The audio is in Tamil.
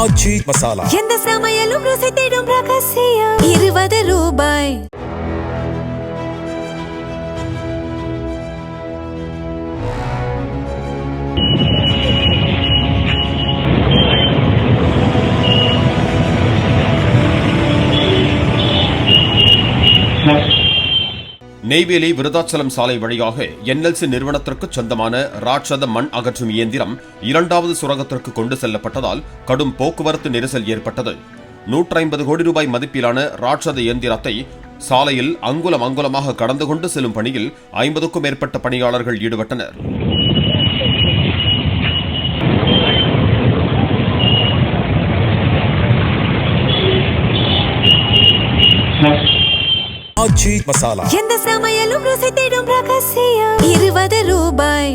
ஆச்சி மசாலா. எந்த சமையலும் ருசி தேடும் ரகசியம். 20 ரூபாய். நெய்வேலி விருதாச்சலம் சாலை வழியாக NLC நிறுவனத்திற்கு சொந்தமான ராட்சத மண் அகற்றும் இயந்திரம் 2வது சுரங்கத்திற்கு கொண்டு செல்லப்பட்டதால் கடும் போக்குவரத்து நெரிசல் ஏற்பட்டது. 150 கோடி ரூபாய் மதிப்பிலான ராட்சத இயந்திரத்தை சாலையில் அங்குலம் அங்குலமாக கடந்து கொண்டு செல்லும் பணியில் 50க்கும் மேற்பட்ட பணியாளர்கள் ஈடுபட்டனர். ஆச்சி மசாலா. எந்த சமையலும் ருசி தேடும் ரகசியம். 20 ரூபாய்.